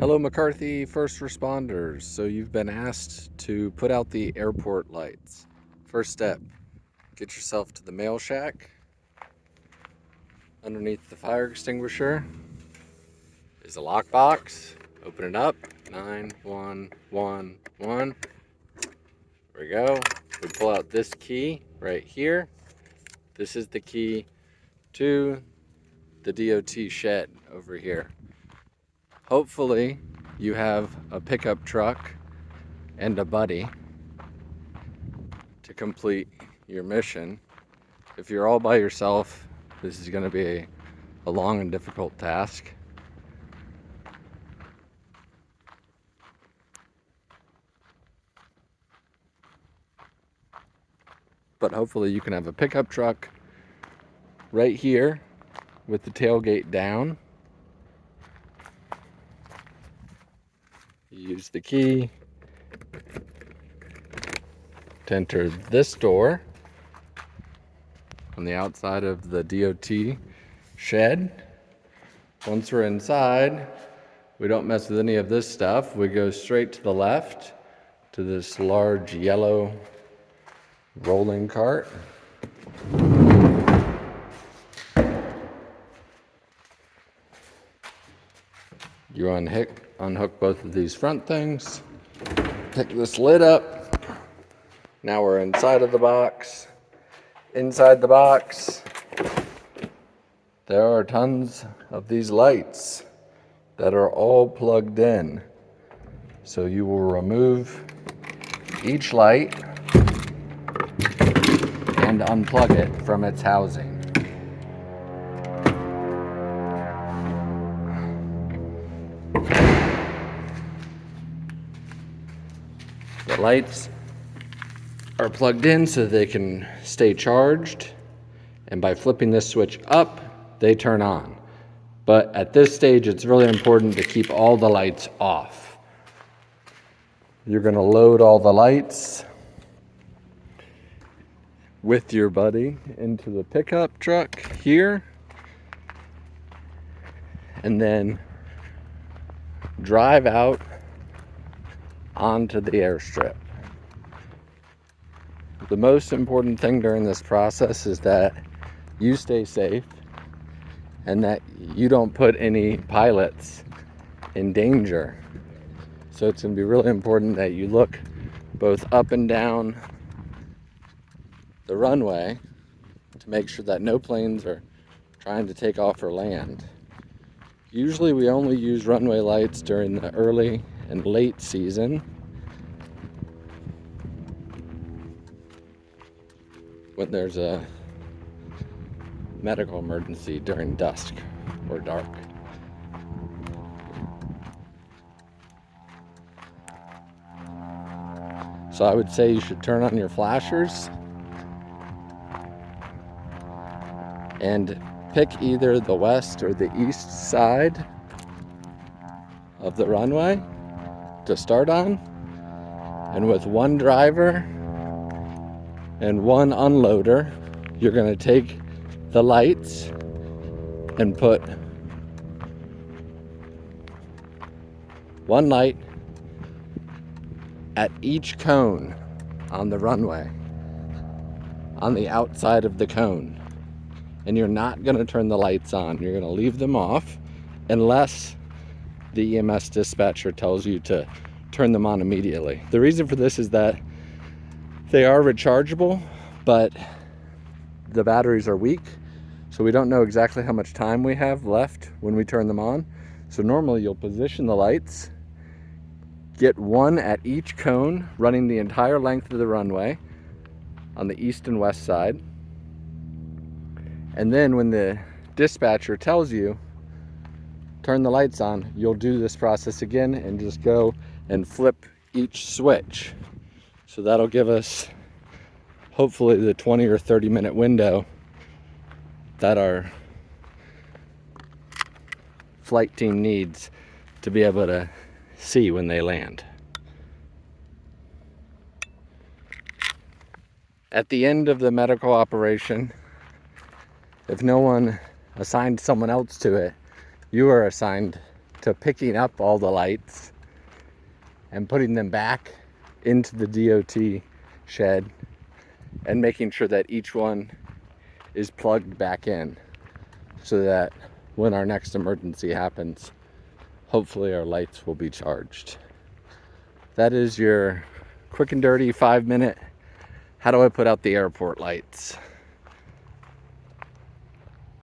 Hello, McCarthy first responders. So you've been asked to put out the airport lights. First step, get yourself to the mail shack. Underneath the fire extinguisher is a lockbox. Open it up. 9111. There we go. We pull out this key right here. This is the key to the DOT shed over here. Hopefully you have a pickup truck and a buddy to complete your mission. If you're all by yourself, this is going to be a long and difficult task. But hopefully you can have a pickup truck right here with the tailgate down. You use the key to enter this door on the outside of the DOT shed. Once we're inside, we don't mess with any of this stuff. We go straight to the left to this large yellow rolling cart. You unhook both of these front things, pick this lid up. Now we're inside of the box. Inside the box, there are tons of these lights that are all plugged in. So you will remove each light and unplug it from its housing. The lights are plugged in so they can stay charged, and by flipping this switch up, they turn on. But at this stage, it's really important to keep all the lights off. You're going to load all the lights with your buddy into the pickup truck here, and then drive out onto the airstrip. The most important thing during this process is that you stay safe and that you don't put any pilots in danger. So it's going to be really important that you look both up and down the runway to make sure that no planes are trying to take off or land. Usually we only use runway lights during the early and late season, when there's a medical emergency during dusk or dark. So I would say you should turn on your flashers and pick either the west or the east side of the runway to start on. And with one driver and one unloader, you're going to take the lights and put one light at each cone on the runway, on the outside of the cone. And you're not going to turn the lights on. You're going to leave them off unless the EMS dispatcher tells you to turn them on immediately. The reason for this is that they are rechargeable, but the batteries are weak, so we don't know exactly how much time we have left when we turn them on. So normally you'll position the lights, get one at each cone running the entire length of the runway on the east and west side. And then when the dispatcher tells you turn the lights on, you'll do this process again and just go and flip each switch. So that'll give us hopefully the 20 or 30 minute window that our flight team needs to be able to see when they land. At the end of the medical operation, if no one assigned someone else to it, you are assigned to picking up all the lights and putting them back into the DOT shed and making sure that each one is plugged back in so that when our next emergency happens, hopefully our lights will be charged. That is your quick and dirty 5-minute, how do I put out the airport lights?